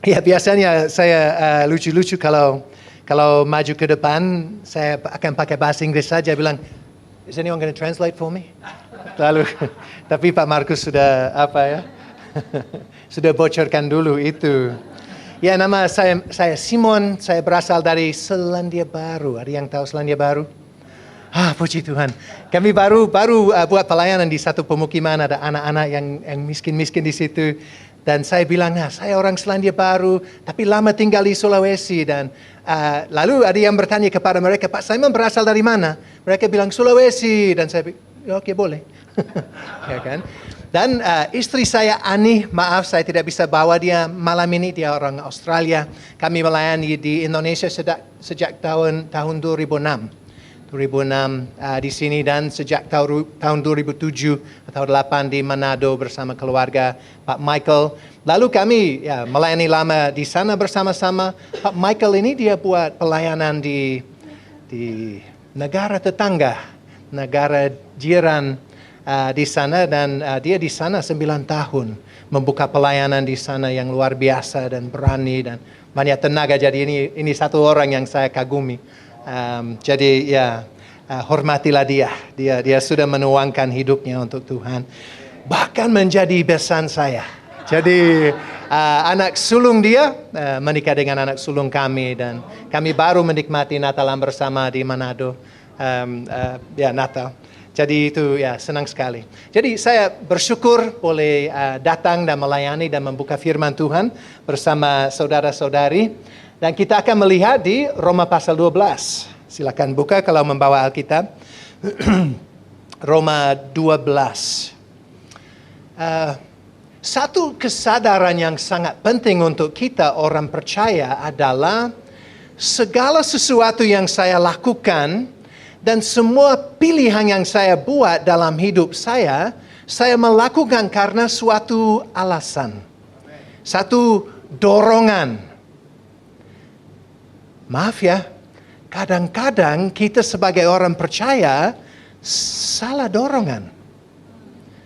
Ya biasanya saya lucu-lucu kalau maju ke depan, saya akan pakai bahasa Inggris saja bilang, is anyone going to translate for me? Lalu, tapi Pak Markus sudah sudah bocorkan dulu itu. Ya, nama saya Simon, saya berasal dari Selandia Baru. Ada yang tahu Selandia Baru? Puji Tuhan. Kami baru buat pelayanan di satu pemukiman, ada anak-anak yang miskin-miskin di situ. Dan saya bilang, saya orang Selandia Baru, tapi lama tinggal di Sulawesi. Dan lalu ada yang bertanya kepada mereka, Pak Simon berasal dari mana? Mereka bilang Sulawesi. Dan saya bilang, oke, boleh. Ya kan? Dan istri saya Ani, maaf saya tidak bisa bawa dia malam ini, dia orang Australia. Kami melayani di Indonesia sejak tahun 2006. 2006 di sini dan sejak tahun 2007 atau 2008 di Manado bersama keluarga Pak Michael. Lalu kami melayani lama di sana bersama-sama. Pak Michael ini dia buat pelayanan di negara tetangga, negara jiran di sana dan dia di sana 9 tahun membuka pelayanan di sana yang luar biasa dan berani dan banyak tenaga. Jadi ini satu orang yang saya kagumi. Jadi hormatilah dia sudah menuangkan hidupnya untuk Tuhan, bahkan menjadi besan saya. Jadi anak sulung dia menikah dengan anak sulung kami dan kami baru menikmati Natalan bersama di Manado, Natal. Jadi itu senang sekali. Jadi saya bersyukur boleh datang dan melayani dan membuka firman Tuhan bersama saudara-saudari. Dan kita akan melihat di Roma pasal 12. Silakan buka kalau membawa Alkitab. Roma 12. Satu kesadaran yang sangat penting untuk kita orang percaya adalah segala sesuatu yang saya lakukan dan semua pilihan yang saya buat dalam hidup saya melakukan karena suatu alasan. Satu dorongan. Maaf ya, kadang-kadang kita sebagai orang percaya salah dorongan.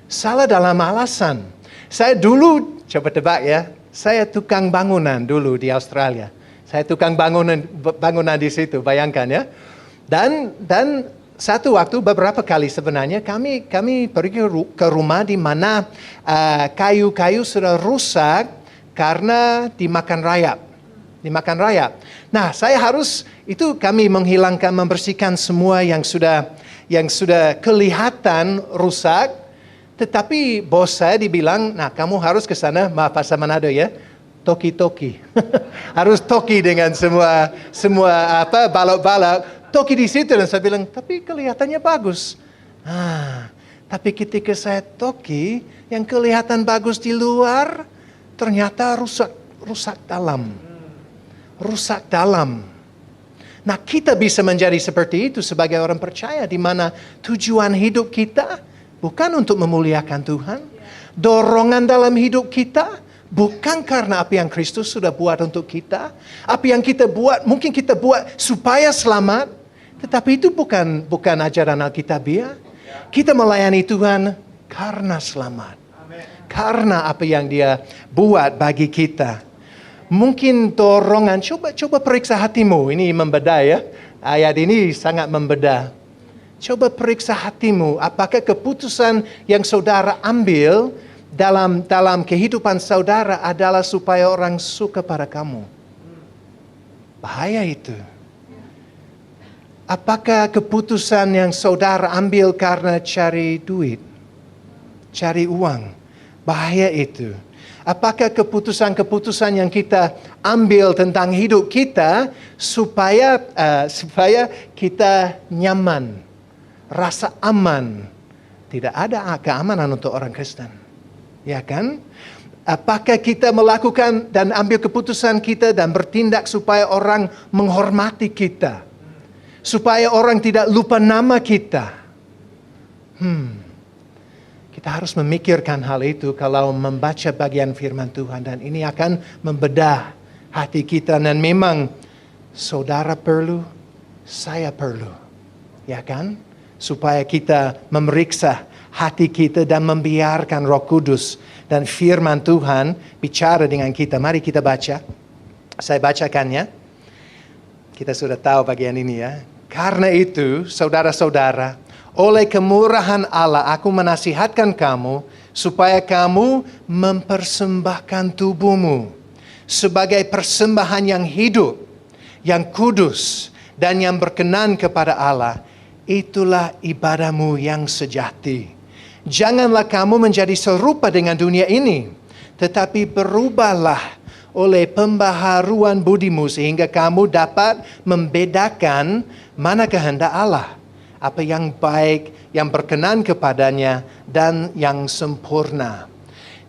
Salah dalam alasan. Saya dulu, coba tebak ya, saya tukang bangunan dulu di Australia. Saya tukang bangunan di situ, bayangkan ya. Dan satu waktu beberapa kali sebenarnya kami pergi ke rumah di mana kayu-kayu sudah rusak karena dimakan rayap. Nah, saya kami menghilangkan, membersihkan semua yang sudah kelihatan rusak. Tetapi bos saya dibilang, kamu harus ke sana, maaf bahasa Manado ya, toki-toki. Harus toki dengan semua balok-balok. Toki di situ dan saya bilang, tapi kelihatannya bagus. Tapi ketika saya toki, yang kelihatan bagus di luar ternyata rusak dalam. Rusak dalam. Nah, kita bisa menjadi seperti itu sebagai orang percaya di mana tujuan hidup kita bukan untuk memuliakan Tuhan. Dorongan dalam hidup kita bukan karena apa yang Kristus sudah buat untuk kita. Apa yang kita buat, mungkin kita buat supaya selamat, tetapi itu bukan ajaran Alkitabiah. Kita melayani Tuhan karena selamat. Karena apa yang Dia buat bagi kita. Mungkin dorongan, coba periksa hatimu. Ini membeda ya. Ayat ini sangat membeda. Coba periksa hatimu. Apakah keputusan yang saudara ambil dalam kehidupan saudara adalah supaya orang suka pada kamu? Bahaya itu. Apakah keputusan yang saudara ambil karena cari duit? Cari uang? Bahaya itu. Apakah keputusan-keputusan yang kita ambil tentang hidup kita supaya kita nyaman, rasa aman? Tidak ada keamanan untuk orang Kristen, ya kan? Apakah kita melakukan dan ambil keputusan kita dan bertindak supaya orang menghormati kita, supaya orang tidak lupa nama kita? Kita harus memikirkan hal itu kalau membaca bagian firman Tuhan. Dan ini akan membedah hati kita. Dan memang saudara perlu, saya perlu. Ya kan? Supaya kita memeriksa hati kita dan membiarkan Roh Kudus dan firman Tuhan bicara dengan kita. Mari kita baca. Saya bacakannya. Kita sudah tahu bagian ini ya. Karena itu, saudara-saudara, oleh kemurahan Allah aku menasihatkan kamu supaya kamu mempersembahkan tubuhmu sebagai persembahan yang hidup, yang kudus, dan yang berkenan kepada Allah. Itulah ibadahmu yang sejati. Janganlah kamu menjadi serupa dengan dunia ini, tetapi berubahlah oleh pembaharuan budimu sehingga kamu dapat membedakan mana kehendak Allah, apa yang baik, yang berkenan kepadanya, dan yang sempurna.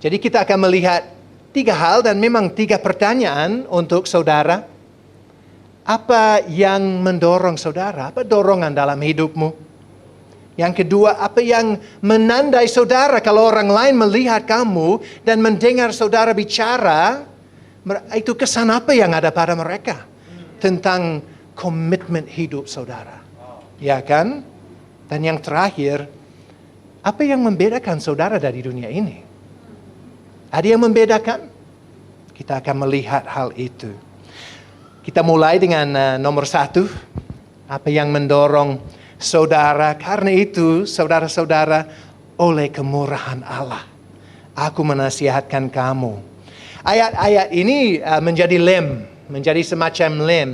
Jadi kita akan melihat 3 hal dan memang 3 pertanyaan untuk saudara. Apa yang mendorong saudara? Apa dorongan dalam hidupmu? Yang kedua, apa yang menandai saudara kalau orang lain melihat kamu dan mendengar saudara bicara, itu kesan apa yang ada pada mereka tentang komitmen hidup saudara? Ya kan? Dan yang terakhir, apa yang membedakan saudara dari dunia ini? Ada yang membedakan? Kita akan melihat hal itu. Kita mulai dengan nomor 1. Apa yang mendorong saudara? Karena itu, saudara-saudara, oleh kemurahan Allah, aku menasihatkan kamu. Ayat-ayat ini menjadi semacam lem.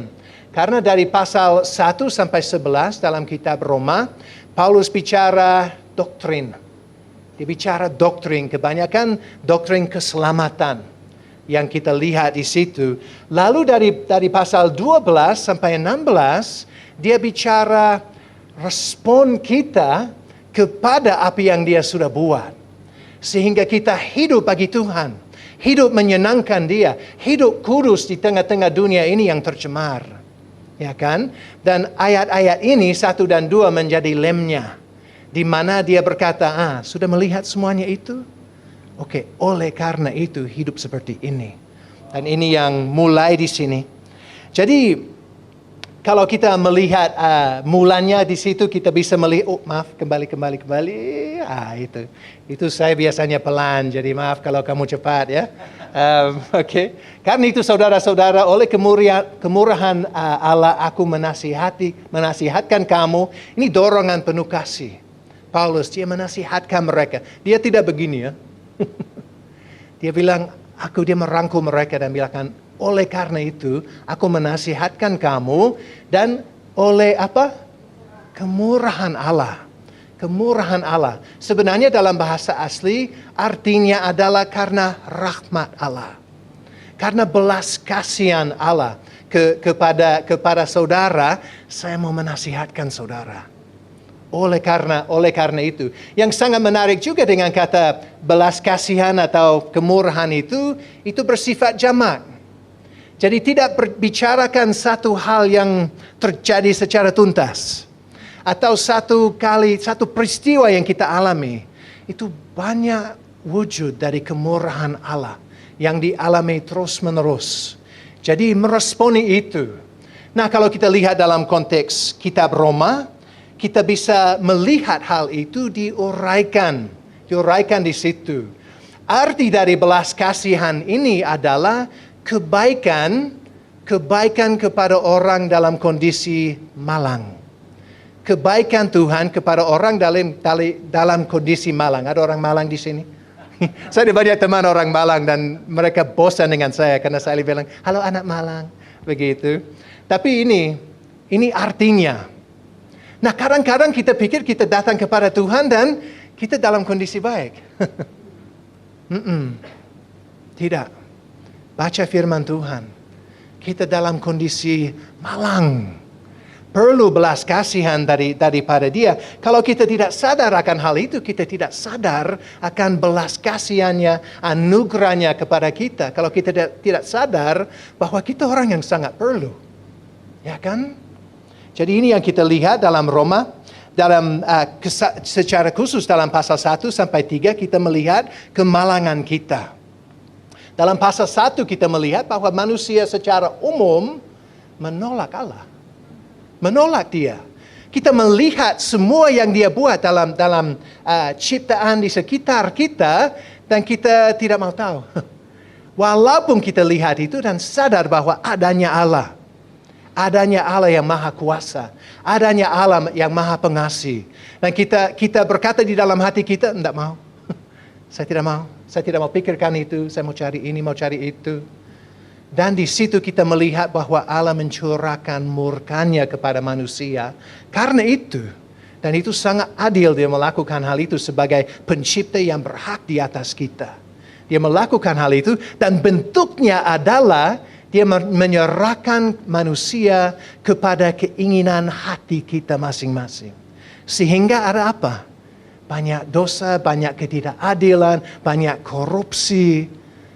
Karena dari pasal 1 sampai 11 dalam kitab Roma, Paulus bicara doktrin. Dia bicara doktrin, kebanyakan doktrin keselamatan yang kita lihat di situ. Lalu dari pasal 12 sampai 16, dia bicara respon kita kepada apa yang dia sudah buat. Sehingga kita hidup bagi Tuhan. Hidup menyenangkan dia. Hidup kudus di tengah-tengah dunia ini yang tercemar. Ya kan? Dan ayat-ayat ini 1 dan 2 menjadi lemnya. Di mana dia berkata, sudah melihat semuanya itu? Oke, oleh karena itu hidup seperti ini. Dan ini yang mulai di sini. Jadi kalau kita melihat mulanya di situ, kita bisa melihat, kembali. Itu saya biasanya pelan, jadi maaf kalau kamu cepat ya. Oke. Karena itu saudara-saudara, oleh kemurahan Allah aku menasihatkan kamu. Ini dorongan penuh kasih. Paulus, dia menasihatkan mereka. Dia tidak begini ya. Dia bilang, dia merangkul mereka dan bilang, oleh karena itu, aku menasihatkan kamu dan oleh apa? Kemurahan Allah. Kemurahan Allah. Sebenarnya dalam bahasa asli, artinya adalah karena rahmat Allah. Karena belas kasihan Allah kepada saudara, saya mau menasihatkan saudara. Oleh karena itu. Yang sangat menarik juga dengan kata belas kasihan atau kemurahan itu bersifat jamak. Jadi tidak berbicarakan satu hal yang terjadi secara tuntas. Atau satu peristiwa yang kita alami. Itu banyak wujud dari kemurahan Allah yang dialami terus menerus. Jadi meresponi itu. Nah kalau kita lihat dalam konteks kitab Roma, kita bisa melihat hal itu diuraikan di situ. Arti dari belas kasihan ini adalah kebaikan kepada orang dalam kondisi malang. Kebaikan Tuhan kepada orang dalam kondisi malang. Ada orang malang di sini? Saya ada banyak teman orang malang dan mereka bosan dengan saya karena saya bilang, halo anak malang. Begitu. Tapi ini artinya. Nah kadang-kadang kita pikir kita datang kepada Tuhan dan kita dalam kondisi baik. Tidak. Baca firman Tuhan. Kita dalam kondisi malang. Perlu belas kasihan daripada dia. Kalau kita tidak sadar akan hal itu, kita tidak sadar akan belas kasihannya, anugerahnya kepada kita. Kalau kita tidak sadar bahwa kita orang yang sangat perlu. Ya kan? Jadi ini yang kita lihat dalam Roma, secara khusus dalam pasal 1 sampai 3 kita melihat kemalangan kita. Dalam pasal 1 kita melihat bahwa manusia secara umum menolak Allah. Menolak dia. Kita melihat semua yang dia buat dalam ciptaan di sekitar kita, dan kita tidak mau tahu. Walaupun kita lihat itu dan sadar bahwa adanya Allah. Adanya Allah yang maha kuasa. Adanya Allah yang maha pengasih. Dan kita berkata di dalam hati kita, tidak mau. Saya tidak mau. Saya tidak mau pikirkan itu. Saya mau cari ini, mau cari itu. Dan di situ kita melihat bahwa Allah mencurahkan murkanya kepada manusia. Karena itu. Dan itu sangat adil dia melakukan hal itu sebagai pencipta yang berhak di atas kita. Dia melakukan hal itu dan bentuknya adalah dia menyerahkan manusia kepada keinginan hati kita masing-masing. Sehingga ada apa? Banyak dosa, banyak ketidakadilan, banyak korupsi,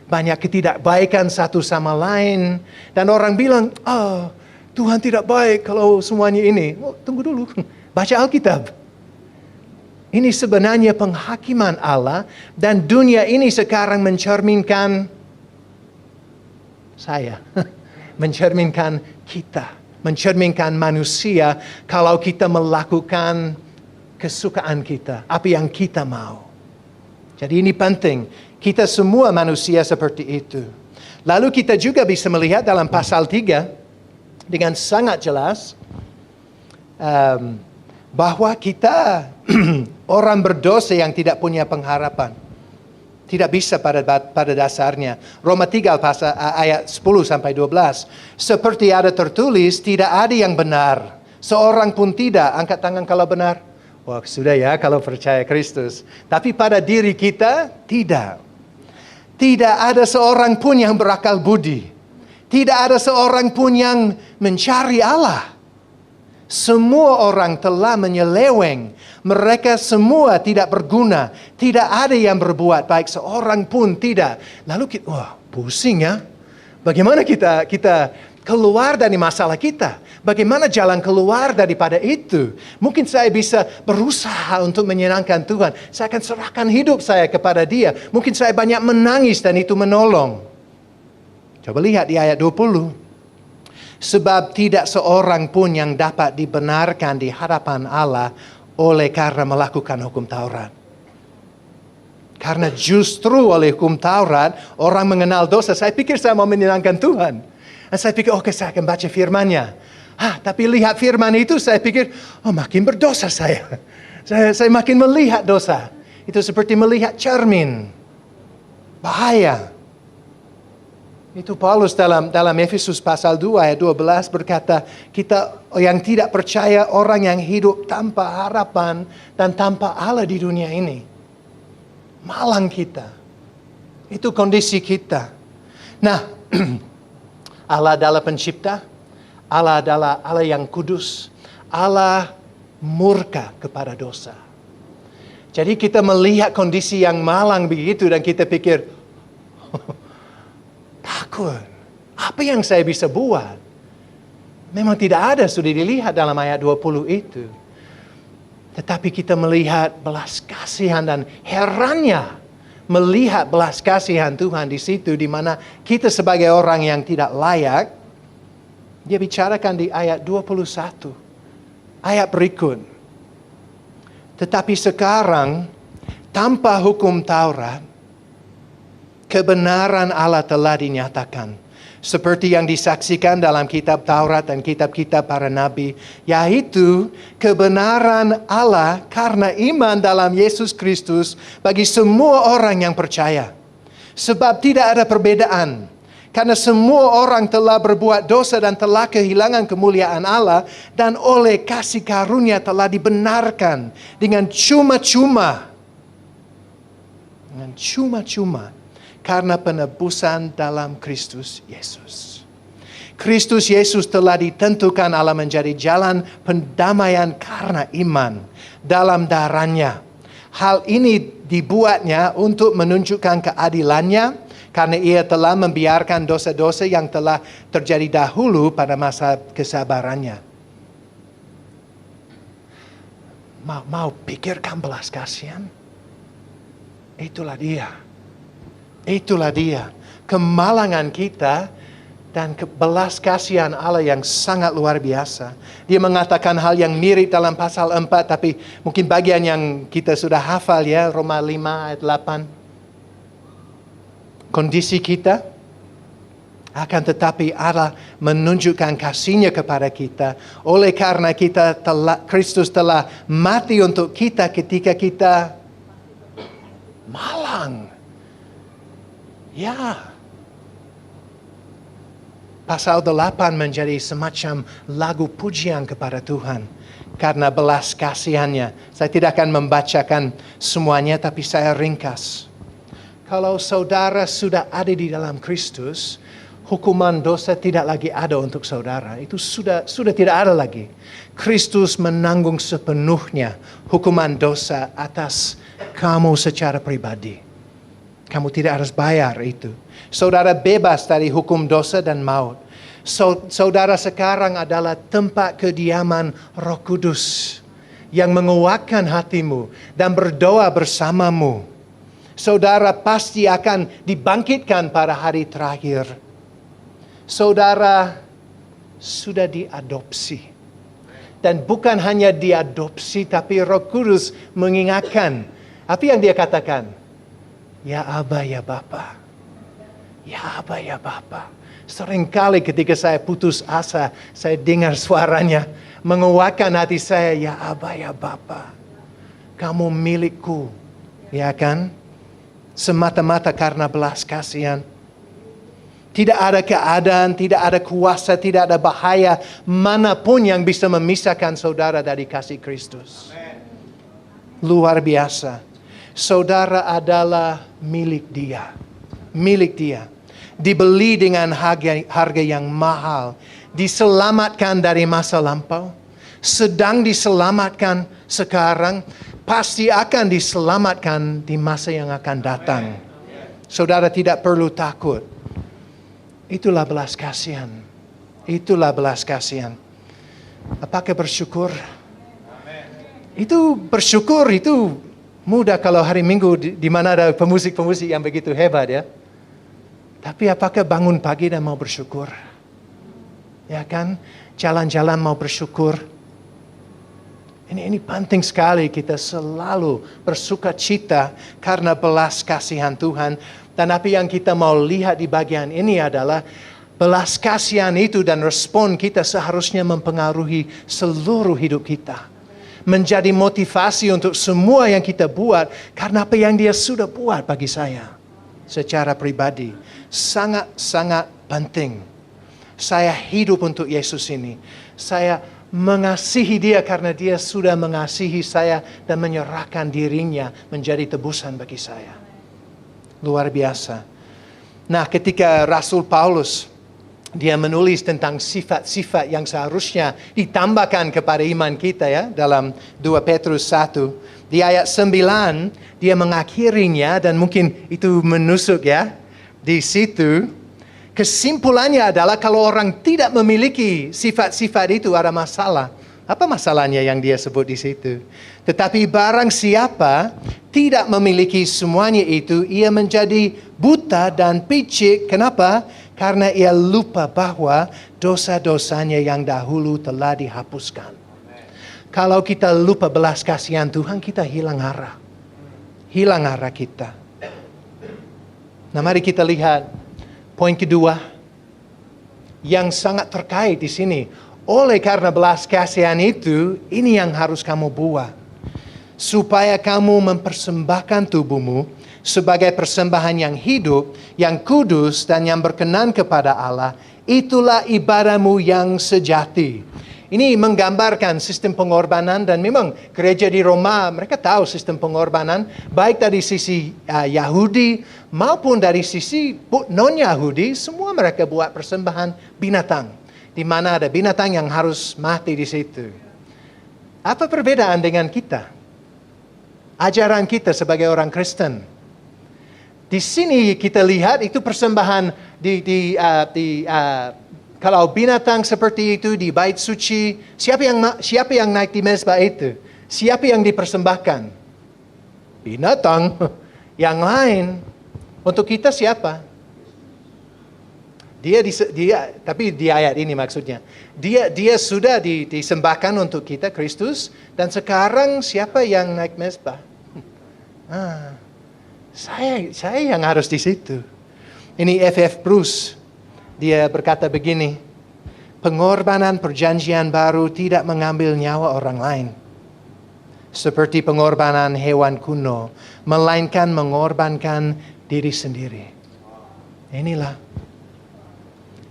banyak ketidakbaikan satu sama lain. Dan orang bilang, Tuhan tidak baik kalau semuanya ini. Oh, tunggu dulu, baca Alkitab. Ini sebenarnya penghakiman Allah dan dunia ini sekarang mencerminkan saya. Mencerminkan kita. Mencerminkan manusia kalau kita melakukan kesukaan kita. Apa yang kita mau. Jadi ini penting. Kita semua manusia seperti itu. Lalu kita juga bisa melihat dalam pasal 3 dengan sangat jelas bahwa kita orang berdosa yang tidak punya pengharapan. Tidak bisa pada dasarnya. Roma 3 ayat 10 sampai 12. Seperti ada tertulis, tidak ada yang benar. Seorang pun tidak. Angkat tangan kalau benar. Wah, sudah ya kalau percaya Kristus. Tapi pada diri kita, tidak. Tidak ada seorang pun yang berakal budi. Tidak ada seorang pun yang mencari Allah. Semua orang telah menyeleweng. Mereka semua tidak berguna. Tidak ada yang berbuat baik. Seorang pun tidak. Lalu kita, wah pusing ya. Bagaimana kita keluar dari masalah kita? Bagaimana jalan keluar daripada itu? Mungkin saya bisa berusaha untuk menyenangkan Tuhan. Saya akan serahkan hidup saya kepada Dia. Mungkin saya banyak menangis dan itu menolong. Coba lihat di ayat 20. Sebab tidak seorang pun yang dapat dibenarkan di hadapan Allah oleh karena melakukan hukum Taurat. Karena justru oleh hukum Taurat, orang mengenal dosa. Saya pikir saya mau menyenangkan Tuhan. Dan saya pikir, oke, saya akan baca firman-Nya. Tapi lihat firman itu, saya pikir, makin berdosa saya. Saya makin melihat dosa. Itu seperti melihat cermin. Bahaya. Itu Paulus dalam Efesus pasal 2 ayat 12 berkata, kita yang tidak percaya orang yang hidup tanpa harapan dan tanpa Allah di dunia ini. Malang kita. Itu kondisi kita. Nah, Allah adalah pencipta. Allah adalah Allah yang kudus. Allah murka kepada dosa. Jadi kita melihat kondisi yang malang begitu dan kita pikir, takut. Apa yang saya bisa buat? Memang tidak ada, sudah dilihat dalam ayat 20 itu. Tetapi kita melihat belas kasihan dan herannya melihat belas kasihan Tuhan di situ, di mana kita sebagai orang yang tidak layak. Dia bicarakan di ayat 21. Ayat berikut. Tetapi sekarang tanpa hukum Taurat, kebenaran Allah telah dinyatakan. Seperti yang disaksikan dalam kitab Taurat dan kitab-kitab para nabi. Yaitu kebenaran Allah karena iman dalam Yesus Kristus bagi semua orang yang percaya. Sebab tidak ada perbedaan. Karena semua orang telah berbuat dosa dan telah kehilangan kemuliaan Allah. Dan oleh kasih karunia telah dibenarkan dengan cuma-cuma. Dengan cuma-cuma. Karena penebusan dalam Kristus Yesus. Kristus Yesus telah ditentukan Allah menjadi jalan pendamaian karena iman dalam darahnya. Hal ini dibuatnya untuk menunjukkan keadilannya karena ia telah membiarkan dosa-dosa yang telah terjadi dahulu pada masa kesabarannya. Mau pikirkan belas kasihan? Itulah dia. Itulah dia. Kemalangan kita dan belas kasihan Allah yang sangat luar biasa. Dia mengatakan hal yang mirip dalam pasal 4, tapi mungkin bagian yang kita sudah hafal ya, Roma 5 ayat 8. Kondisi kita, akan tetapi Allah menunjukkan kasih-Nya kepada kita. Oleh karena Kristus telah mati untuk kita ketika kita malang. Ya. Pasal 8 menjadi semacam lagu pujian kepada Tuhan. Karena belas kasihannya. Saya tidak akan membacakan semuanya, tapi saya ringkas. Kalau saudara sudah ada di dalam Kristus, hukuman dosa tidak lagi ada untuk saudara. Itu sudah tidak ada lagi. Kristus menanggung sepenuhnya hukuman dosa atas kamu secara pribadi. Kamu tidak harus bayar itu. Saudara bebas dari hukum dosa dan maut. Saudara sekarang adalah tempat kediaman Roh Kudus yang menguatkan hatimu dan berdoa bersamamu. Saudara pasti akan dibangkitkan pada hari terakhir. Saudara sudah diadopsi. Dan bukan hanya diadopsi, tapi Roh Kudus mengingatkan. Apa yang dia katakan? Ya Aba, ya Bapa. Ya Aba, ya Bapa. Seringkali ketika saya putus asa, saya dengar suaranya menguatkan hati saya, ya Aba, ya Bapa. Kamu milikku, ya kan? Semata-mata karena belas kasihan. Tidak ada keadaan, tidak ada kuasa, tidak ada bahaya manapun yang bisa memisahkan saudara dari kasih Kristus. Luar biasa. Saudara adalah milik Dia. Milik Dia. Dibeli dengan harga yang mahal. Diselamatkan dari masa lampau. Sedang diselamatkan sekarang. Pasti akan diselamatkan di masa yang akan datang. Saudara tidak perlu takut. Itulah belas kasihan. Itulah belas kasihan. Apakah bersyukur? Itu bersyukur itu mudah kalau hari Minggu di mana ada pemusik-pemusik yang begitu hebat ya. Tapi apakah bangun pagi dan mau bersyukur? Ya kan? Jalan-jalan mau bersyukur. Ini penting sekali kita selalu bersuka cita karena belas kasihan Tuhan. Dan apa yang kita mau lihat di bagian ini adalah belas kasihan itu dan respon kita seharusnya mempengaruhi seluruh hidup kita. Menjadi motivasi untuk semua yang kita buat karena apa yang Dia sudah buat bagi saya. Secara pribadi, sangat-sangat penting. Saya hidup untuk Yesus ini. Saya mengasihi Dia karena Dia sudah mengasihi saya dan menyerahkan dirinya menjadi tebusan bagi saya. Luar biasa. Nah, ketika Rasul Paulus, dia menulis tentang sifat-sifat yang seharusnya ditambahkan kepada iman kita ya, dalam 2 Petrus 1. Di ayat 9, dia mengakhirinya dan mungkin itu menusuk ya. Di situ, kesimpulannya adalah kalau orang tidak memiliki sifat-sifat itu ada masalah. Apa masalahnya yang dia sebut di situ? Tetapi barang siapa tidak memiliki semuanya itu, ia menjadi buta dan picik. Kenapa? Karena ia lupa bahwa dosa-dosanya yang dahulu telah dihapuskan. Kalau kita lupa belas kasihan Tuhan, kita hilang arah. Hilang arah kita. Nah, mari kita lihat poin kedua yang sangat terkait di sini. Oleh karena belas kasihan itu, ini yang harus kamu buat. Supaya kamu mempersembahkan tubuhmu sebagai persembahan yang hidup, yang kudus, dan yang berkenan kepada Allah. Itulah ibadahmu yang sejati. Ini menggambarkan sistem pengorbanan dan memang gereja di Roma mereka tahu sistem pengorbanan baik dari sisi Yahudi maupun dari sisi non-Yahudi, semua mereka buat persembahan binatang di mana ada binatang yang harus mati di situ. Apa perbedaan dengan kita? Ajaran kita sebagai orang Kristen. Di sini kita lihat itu persembahan kalau binatang seperti itu di bait suci, siapa yang naik di mezbah itu? Siapa yang dipersembahkan? Binatang. Yang lain. Untuk kita siapa? Tapi di ayat ini maksudnya. Dia sudah disembahkan untuk kita, Kristus. Dan sekarang siapa yang naik mezbah? Saya yang harus di situ. Ini F.F. Bruce. Dia berkata begini. Pengorbanan perjanjian baru tidak mengambil nyawa orang lain. Seperti pengorbanan hewan kuno. Melainkan mengorbankan diri sendiri. Inilah.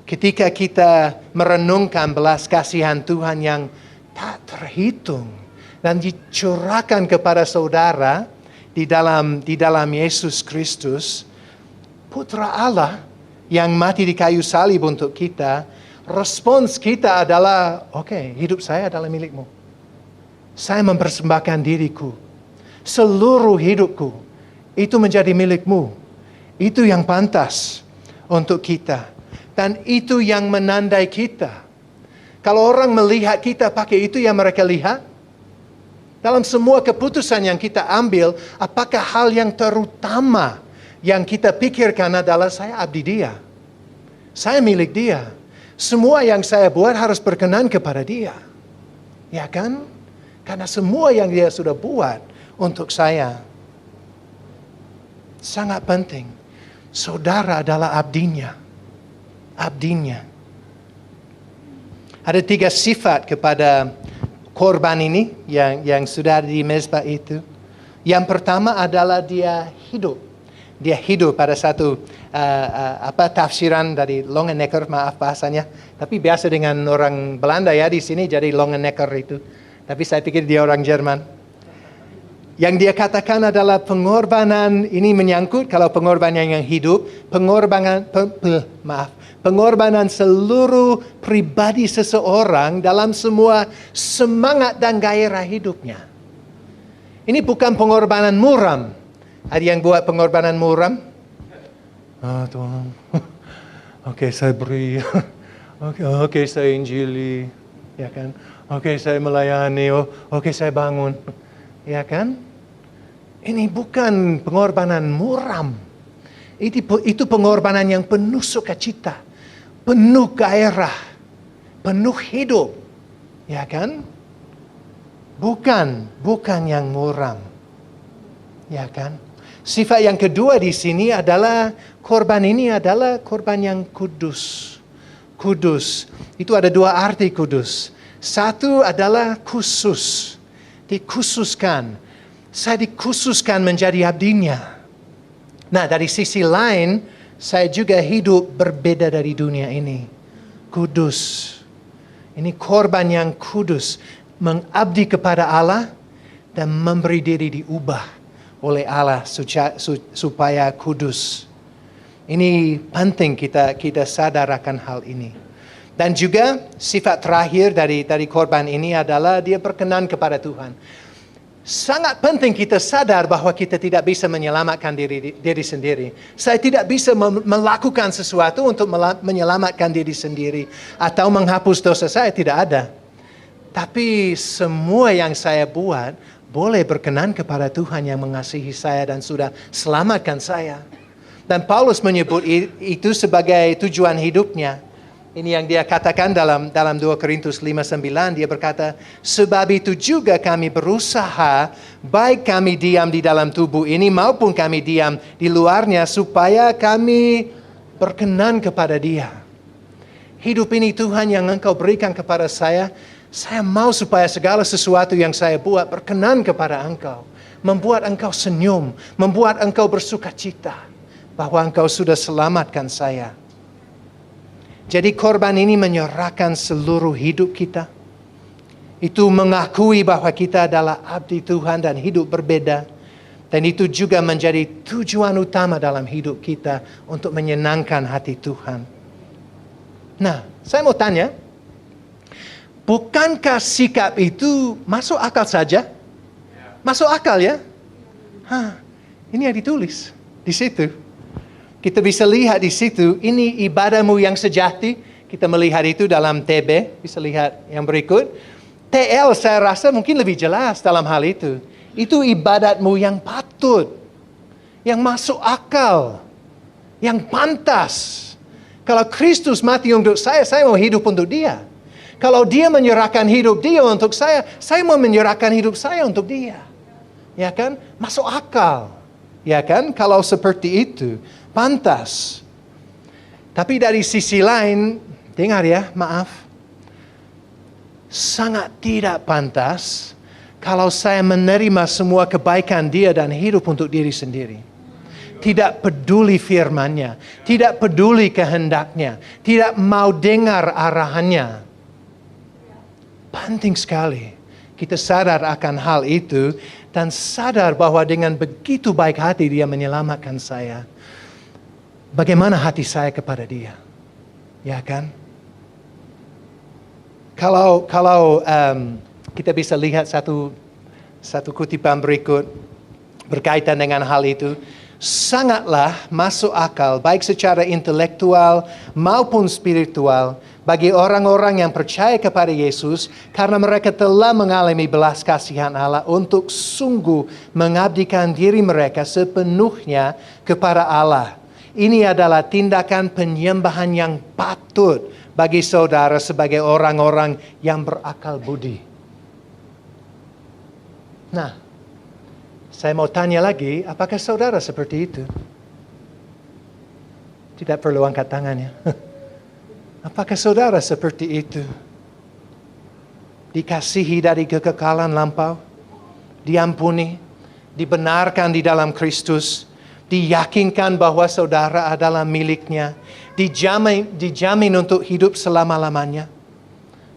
Ketika kita merenungkan belas kasihan Tuhan yang tak terhitung dan dicurahkan kepada saudara di dalam Yesus Kristus, Putra Allah yang mati di kayu salib untuk kita, respons kita adalah, oke, hidup saya adalah milikmu. Saya mempersembahkan diriku, seluruh hidupku, itu menjadi milikmu. Itu yang pantas untuk kita. Dan itu yang menandai kita. Kalau orang melihat kita pakai itu yang mereka lihat, dalam semua keputusan yang kita ambil, apakah hal yang terutama yang kita pikirkan adalah saya abdi dia. Saya milik dia. Semua yang saya buat harus berkenan kepada dia. Ya kan? Karena semua yang dia sudah buat untuk saya. Sangat penting. Saudara adalah abdinya. Ada 3 sifat kepada korban ini yang sudah di mezbah itu. Yang pertama adalah dia hidup. Dia hidup pada satu tafsiran dari Longenecker, maaf bahasanya. Tapi biasa dengan orang Belanda ya di sini jadi Longenecker itu. Tapi saya pikir dia orang Jerman. Yang dia katakan adalah pengorbanan, ini menyangkut kalau pengorbanan yang hidup, pengorbanan seluruh pribadi seseorang dalam semua semangat dan gairah hidupnya. Ini bukan pengorbanan muram. Ada yang buat pengorbanan muram? Tuhan, oke, saya beri, oke, saya injili, ya kan? Oke, saya melayani, oke, saya bangun, ya kan? Ini bukan pengorbanan muram. Itu pengorbanan yang penuh sukacita, penuh gairah, penuh hidup, ya kan? Bukan yang muram, ya kan? Sifat yang kedua di sini adalah korban ini adalah korban yang kudus. Kudus itu ada 2 arti kudus. Satu adalah khusus, dikhususkan. Saya dikhususkan menjadi abdinya. Nah, dari sisi lain, saya juga hidup berbeda dari dunia ini. Kudus. Ini korban yang kudus. Mengabdi kepada Allah dan memberi diri diubah oleh Allah supaya kudus. Ini penting kita sadar akan hal ini. Dan juga sifat terakhir dari korban ini adalah dia berkenan kepada Tuhan. Sangat penting kita sadar bahwa kita tidak bisa menyelamatkan diri sendiri. Saya tidak bisa melakukan sesuatu untuk menyelamatkan diri sendiri. Atau menghapus dosa saya, tidak ada. Tapi semua yang saya buat boleh berkenan kepada Tuhan yang mengasihi saya dan sudah selamatkan saya. Dan Paulus menyebut itu sebagai tujuan hidupnya. Ini yang dia katakan dalam 2 Korintus 5:9. Dia berkata, sebab itu juga kami berusaha, baik kami diam di dalam tubuh ini maupun kami diam di luarnya, supaya kami berkenan kepada Dia. Hidup ini Tuhan yang Engkau berikan kepada saya mau supaya segala sesuatu yang saya buat berkenan kepada Engkau. Membuat Engkau senyum, membuat Engkau bersukacita bahwa Engkau sudah selamatkan saya. Jadi korban ini menyerahkan seluruh hidup kita. Itu mengakui bahwa kita adalah abdi Tuhan dan hidup berbeda. Dan itu juga menjadi tujuan utama dalam hidup kita untuk menyenangkan hati Tuhan. Nah, saya mau tanya, bukankah sikap itu masuk akal saja? Masuk akal ya? Ini yang ditulis di situ. Kita bisa lihat di situ, ini ibadahmu yang sejati. Kita melihat itu dalam TB, bisa lihat yang berikut. TL saya rasa mungkin lebih jelas dalam hal itu. Itu ibadatmu yang patut, yang masuk akal, yang pantas. Kalau Kristus mati untuk saya mau hidup untuk dia. Kalau dia menyerahkan hidup dia untuk saya mau menyerahkan hidup saya untuk dia. Ya kan? Masuk akal. Ya kan? Kalau seperti itu, pantas. Tapi dari sisi lain, dengar ya, maaf. Sangat tidak pantas kalau saya menerima semua kebaikan dia dan hidup untuk diri sendiri. Tidak peduli firman-Nya, tidak peduli kehendaknya, tidak mau dengar arahannya. Penting sekali kita sadar akan hal itu dan sadar bahwa dengan begitu baik hati dia menyelamatkan saya. Bagaimana hati saya kepada dia? Ya kan? Kalau kita bisa lihat satu kutipan berikut berkaitan dengan hal itu. Sangatlah masuk akal baik secara intelektual maupun spiritual bagi orang-orang yang percaya kepada Yesus karena mereka telah mengalami belas kasihan Allah untuk sungguh mengabdikan diri mereka sepenuhnya kepada Allah. Ini adalah tindakan penyembahan yang patut bagi saudara sebagai orang-orang yang berakal budi. Nah, saya mau tanya lagi, apakah saudara seperti itu? Tidak perlu angkat tangannya. Apakah saudara seperti itu? Dikasihi dari kekekalan lampau, diampuni, dibenarkan di dalam Kristus, diyakinkan bahwa saudara adalah miliknya, dijamin untuk hidup selama-lamanya.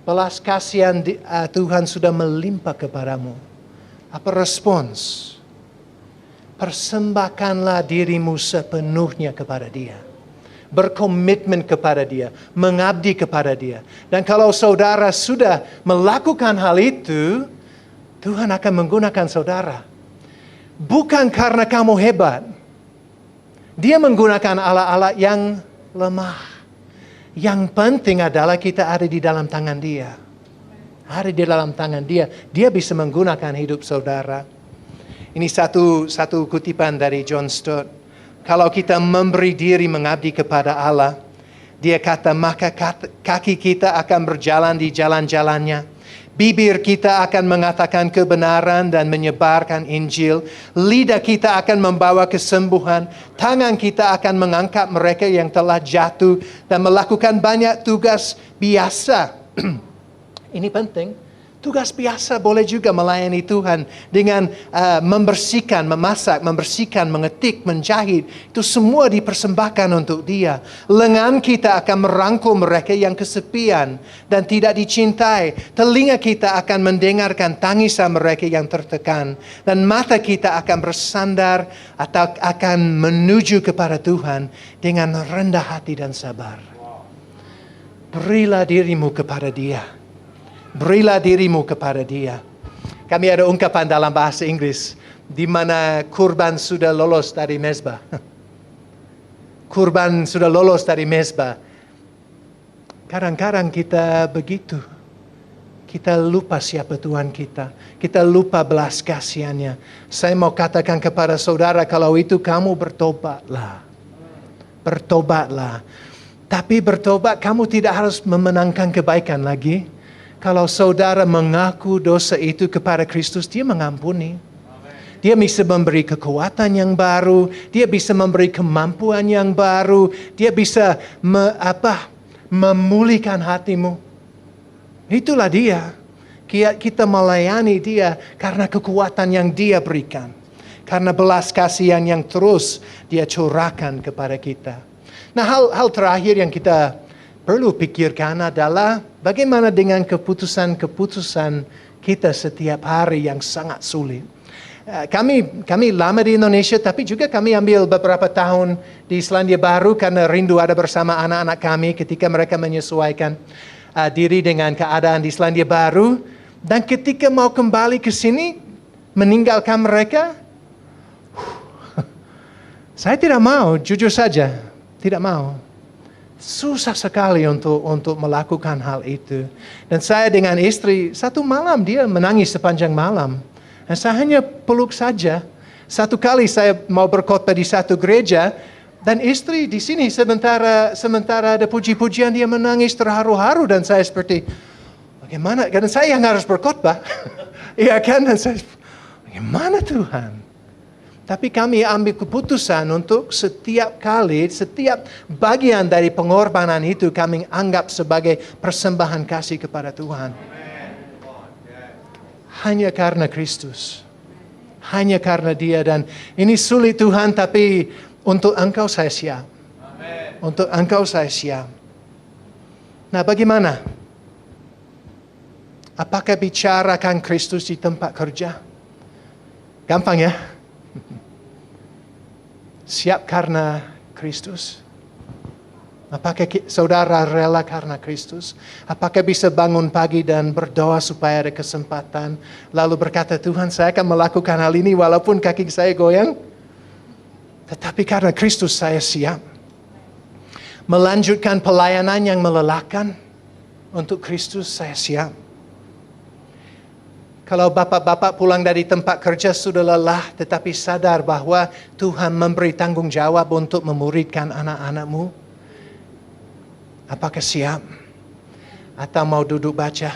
Belas kasihan Tuhan sudah melimpah kepadamu. Apa respons? Persembahkanlah dirimu sepenuhnya kepada dia. Berkomitmen kepada dia. Mengabdi kepada dia. Dan kalau saudara sudah melakukan hal itu, Tuhan akan menggunakan saudara. Bukan karena kamu hebat. Dia menggunakan ala-ala yang lemah. Yang penting adalah kita ada di dalam tangan dia. Ada di dalam tangan dia. Dia bisa menggunakan hidup saudara. Ini satu kutipan dari John Stott. Kalau kita memberi diri mengabdi kepada Allah, dia kata, maka kaki kita akan berjalan di jalan-jalannya. Bibir kita akan mengatakan kebenaran dan menyebarkan Injil. Lidah kita akan membawa kesembuhan. Tangan kita akan mengangkat mereka yang telah jatuh dan melakukan banyak tugas biasa. Ini penting. Tugas biasa boleh juga melayani Tuhan dengan membersihkan, memasak, membersihkan, mengetik, menjahit. Itu semua dipersembahkan untuk dia. Lengan kita akan merangkul mereka yang kesepian dan tidak dicintai. Telinga kita akan mendengarkan tangisan mereka yang tertekan. Dan mata kita akan bersandar atau akan menuju kepada Tuhan dengan rendah hati dan sabar. Berilah dirimu kepada dia. Berilah dirimu kepada dia. Kami ada ungkapan dalam bahasa Inggris di mana kurban sudah lolos dari mezbah. Kurban sudah lolos dari mezbah. Kadang-kadang kita begitu. Kita lupa siapa Tuhan kita. Kita lupa belas kasihannya. Saya mau katakan kepada saudara, kalau itu kamu bertobatlah. Bertobatlah. Tapi bertobat kamu tidak harus memenangkan kebaikan lagi. Kalau saudara mengaku dosa itu kepada Kristus, dia mengampuni. Dia bisa memberi kekuatan yang baru. Dia bisa memberi kemampuan yang baru. Dia bisa memulihkan hatimu. Itulah dia. Kita melayani dia karena kekuatan yang dia berikan. Karena belas kasihan yang terus dia curahkan kepada kita. Nah, hal terakhir yang kita perlu pikirkan adalah bagaimana dengan keputusan-keputusan kita setiap hari yang sangat sulit. Kami lama di Indonesia, tapi juga kami ambil beberapa tahun di Selandia Baru karena rindu ada bersama anak-anak kami ketika mereka menyesuaikan diri dengan keadaan di Selandia Baru. Dan ketika mau kembali ke sini, meninggalkan mereka, saya tidak mau, jujur saja, tidak mau. Susah sekali untuk melakukan hal itu. Dan saya dengan istri, satu malam dia menangis sepanjang malam. Dan saya hanya peluk saja. Satu kali saya mau berkhotbah di satu gereja, Dan istri di sini sementara ada puji-pujian dia menangis terharu-haru dan saya seperti bagaimana? Karena saya yang harus berkhotbah. Iya kan? Dan saya bagaimana Tuhan? Tapi kami ambil keputusan untuk setiap bagian dari pengorbanan itu kami anggap sebagai persembahan kasih kepada Tuhan. Hanya karena Kristus. Hanya karena Dia. Dan ini sulit Tuhan, tapi untuk Engkau saya siap. Untuk Engkau saya siap. Nah, bagaimana? Apakah bicarakan Kristus di tempat kerja? Gampang ya? Siap karena Kristus? Apakah saudara rela karena Kristus? Apakah bisa bangun pagi dan berdoa supaya ada kesempatan, lalu berkata, Tuhan saya akan melakukan hal ini walaupun kaki saya goyang? Tetapi karena Kristus saya siap. Melanjutkan pelayanan yang melelahkan, untuk Kristus saya siap. Kalau bapak-bapak pulang dari tempat kerja sudah lelah, tetapi sadar bahwa Tuhan memberi tanggung jawab untuk memuridkan anak-anakmu, apakah siap? Atau mau duduk baca?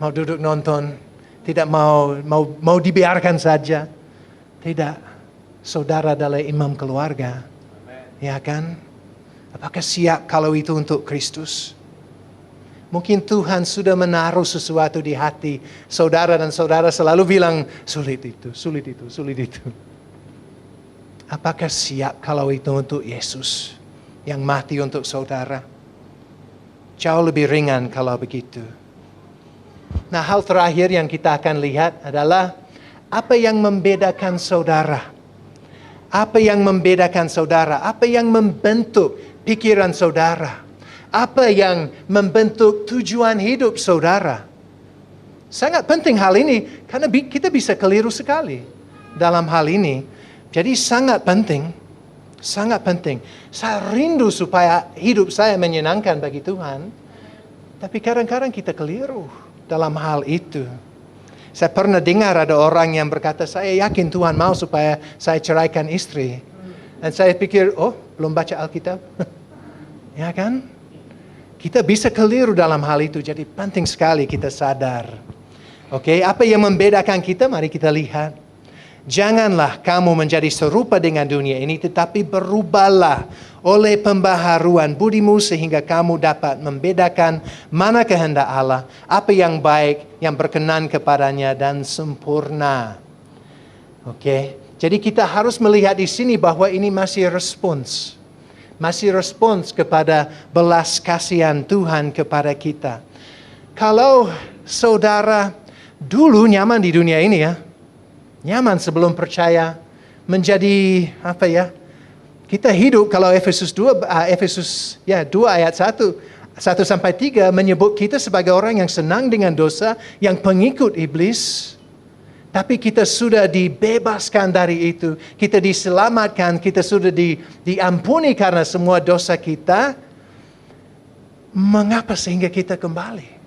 Mau duduk nonton? Tidak mau dibiarkan saja? Tidak. Saudara adalah imam keluarga. Ya kan? Apakah siap kalau itu untuk Kristus? Mungkin Tuhan sudah menaruh sesuatu di hati saudara dan saudara selalu bilang, sulit itu, sulit itu, sulit itu. Apakah siap kalau itu untuk Yesus yang mati untuk saudara? Jauh lebih ringan kalau begitu. Nah, hal terakhir yang kita akan lihat adalah apa yang membedakan saudara. Apa yang membedakan saudara? Apa yang membentuk pikiran saudara? Apa yang membentuk tujuan hidup saudara? Sangat penting hal ini karena kita bisa keliru sekali dalam hal ini. Jadi sangat penting. Sangat penting. Saya rindu supaya hidup saya menyenangkan bagi Tuhan. Tapi kadang-kadang kita keliru dalam hal itu. Saya pernah dengar ada orang yang berkata, saya yakin Tuhan mau supaya saya ceraikan istri. Dan saya pikir, oh belum baca Alkitab. Ya kan? Kita bisa keliru dalam hal itu. Jadi penting sekali kita sadar. Oke, apa yang membedakan kita? Mari kita lihat. Janganlah kamu menjadi serupa dengan dunia ini, tetapi berubahlah oleh pembaharuan budimu sehingga kamu dapat membedakan mana kehendak Allah, apa yang baik, yang berkenan kepadanya dan sempurna. Oke, jadi kita harus melihat di sini bahwa ini masih respons. Masih respons kepada belas kasihan Tuhan kepada kita. Kalau saudara dulu nyaman di dunia ini ya, nyaman sebelum percaya, menjadi apa ya? Kita hidup kalau Efesus 2 ayat 1 sampai 3 menyebut kita sebagai orang yang senang dengan dosa, yang pengikut iblis. Tapi kita sudah dibebaskan dari itu. Kita diselamatkan, kita sudah diampuni karena semua dosa kita. Mengapa sehingga kita kembali?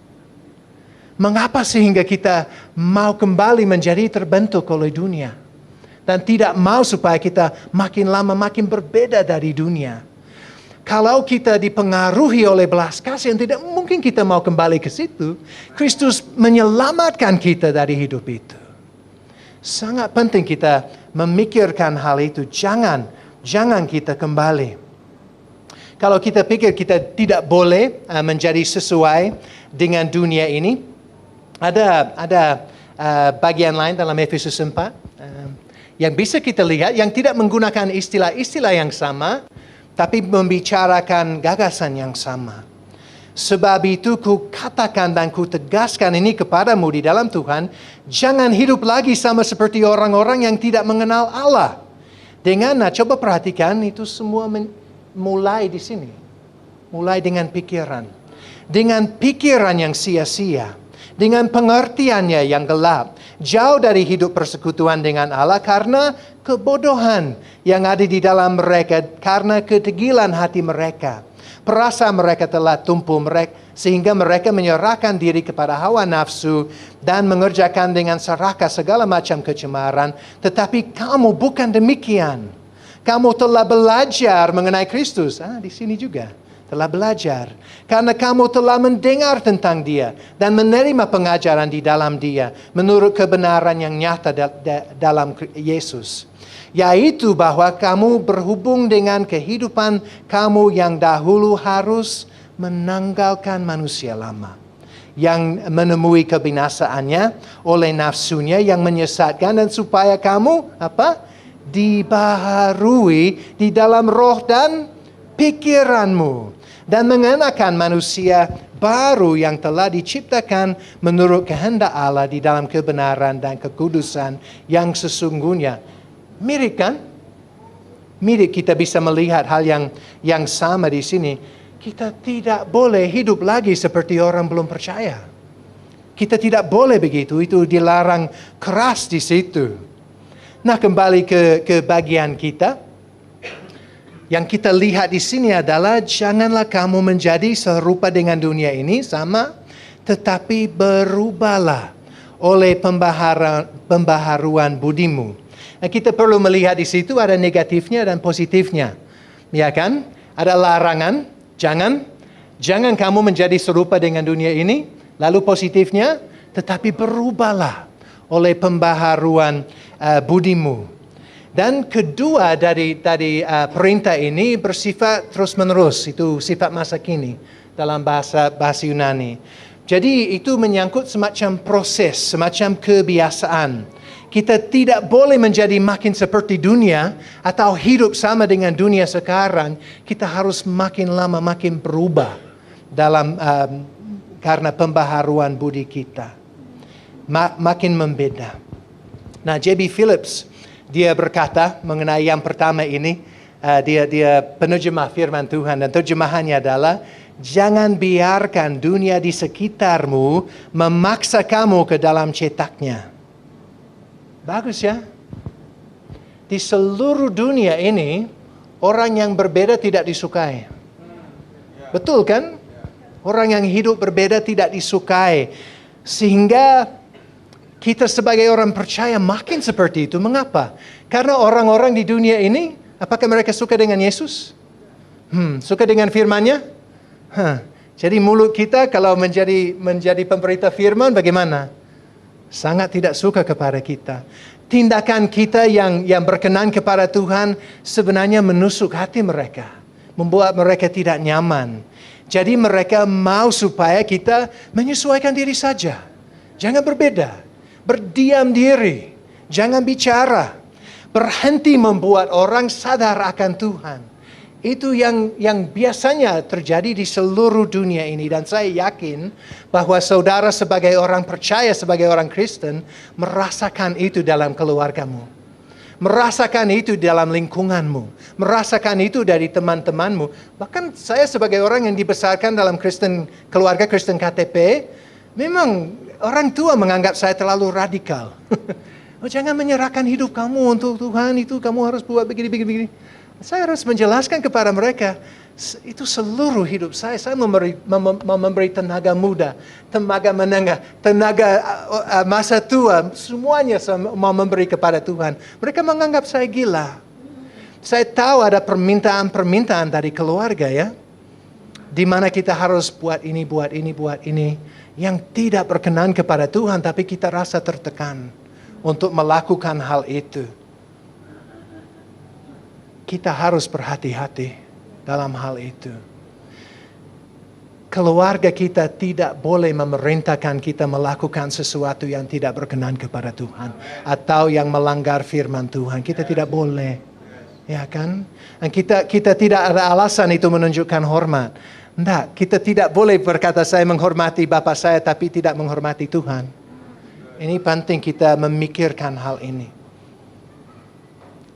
Mengapa sehingga kita mau kembali menjadi terbentuk oleh dunia? Dan tidak mau supaya kita makin lama makin berbeda dari dunia. Kalau kita dipengaruhi oleh belas kasihan, tidak mungkin kita mau kembali ke situ. Kristus menyelamatkan kita dari hidup itu. Sangat penting kita memikirkan hal itu. Jangan kita kembali. Kalau kita pikir kita tidak boleh menjadi sesuai dengan dunia ini, ada bagian lain dalam Efesus 4 yang bisa kita lihat, yang tidak menggunakan istilah-istilah yang sama, tapi membicarakan gagasan yang sama. Sebab itu ku katakan dan ku tegaskan ini kepadamu di dalam Tuhan, jangan hidup lagi sama seperti orang-orang yang tidak mengenal Allah. Coba perhatikan itu semua mulai di sini. Mulai dengan pikiran. Dengan pikiran yang sia-sia. Dengan pengertiannya yang gelap. Jauh dari hidup persekutuan dengan Allah karena kebodohan yang ada di dalam mereka. Karena ketegilan hati mereka. Perasa mereka telah tumpu sehingga mereka menyerahkan diri kepada hawa nafsu dan mengerjakan dengan serakah segala macam kecemaran. Tetapi kamu bukan demikian. Kamu telah belajar mengenai Kristus. Di sini juga. Telah belajar. Karena kamu telah mendengar tentang Dia dan menerima pengajaran di dalam Dia menurut kebenaran yang nyata dalam Yesus. Yaitu bahwa kamu berhubung dengan kehidupan kamu yang dahulu harus menanggalkan manusia lama yang menemui kebinasaannya oleh nafsunya yang menyesatkan, dan supaya kamu dibaharui di dalam roh dan pikiranmu, dan mengenakan manusia baru yang telah diciptakan menurut kehendak Allah di dalam kebenaran dan kekudusan yang sesungguhnya. Mirip kan? Mirip, kita bisa melihat hal yang sama di sini. Kita tidak boleh hidup lagi seperti orang belum percaya. Kita tidak boleh begitu, itu dilarang keras di situ. Nah, kembali ke bagian kita. Yang kita lihat di sini adalah janganlah kamu menjadi serupa dengan dunia ini sama, tetapi berubahlah oleh pembaharuan budimu. Nah, kita perlu melihat di situ ada negatifnya dan positifnya. Ya kan? Ada larangan, jangan kamu menjadi serupa dengan dunia ini. Lalu positifnya, tetapi berubahlah oleh pembaharuan budimu. Dan kedua dari perintah ini bersifat terus-menerus. Itu sifat masa kini dalam bahasa Yunani. Jadi itu menyangkut semacam proses, semacam kebiasaan. Kita tidak boleh menjadi makin seperti dunia atau hidup sama dengan dunia sekarang. Kita harus makin lama makin berubah dalam karena pembaharuan budi kita. Makin membeda. Nah, J.B. Phillips dia berkata mengenai yang pertama ini, dia penerjemah firman Tuhan, dan terjemahannya adalah jangan biarkan dunia di sekitarmu memaksa kamu ke dalam cetaknya. Bagus ya. Di seluruh dunia ini orang yang berbeda tidak disukai. Betul kan? Orang yang hidup berbeda tidak disukai. Sehingga kita sebagai orang percaya makin seperti itu. Mengapa? Karena orang-orang di dunia ini, apakah mereka suka dengan Yesus? Suka dengan firman-Nya? Jadi mulut kita kalau menjadi pemberita firman bagaimana? Sangat tidak suka kepada kita. Tindakan kita yang berkenan kepada Tuhan sebenarnya menusuk hati mereka. Membuat mereka tidak nyaman. Jadi mereka mau supaya kita menyesuaikan diri saja. Jangan berbeda. Berdiam diri. Jangan bicara. Berhenti membuat orang sadar akan Tuhan. Itu yang biasanya terjadi di seluruh dunia ini. Dan saya yakin bahwa saudara sebagai orang percaya, sebagai orang Kristen, merasakan itu dalam keluargamu. Merasakan itu dalam lingkunganmu. Merasakan itu dari teman-temanmu. Bahkan saya sebagai orang yang dibesarkan dalam keluarga Kristen KTP, memang orang tua menganggap saya terlalu radikal. Jangan menyerahkan hidup kamu untuk Tuhan, itu kamu harus buat begini. Saya harus menjelaskan kepada mereka, itu seluruh hidup saya memberi tenaga muda, tenaga menengah, tenaga masa tua, semuanya saya mau memberi kepada Tuhan. Mereka menganggap saya gila. Saya tahu ada permintaan dari keluarga ya, di mana kita harus buat ini, yang tidak berkenan kepada Tuhan, tapi kita rasa tertekan untuk melakukan hal itu. Kita harus berhati-hati dalam hal itu. Keluarga kita tidak boleh memerintahkan kita melakukan sesuatu yang tidak berkenan kepada Tuhan. Atau yang melanggar firman Tuhan. Kita tidak boleh. Ya kan? Dan kita tidak ada alasan itu menunjukkan hormat. Tidak, kita tidak boleh berkata saya menghormati Bapak saya tapi tidak menghormati Tuhan. Ini penting kita memikirkan hal ini.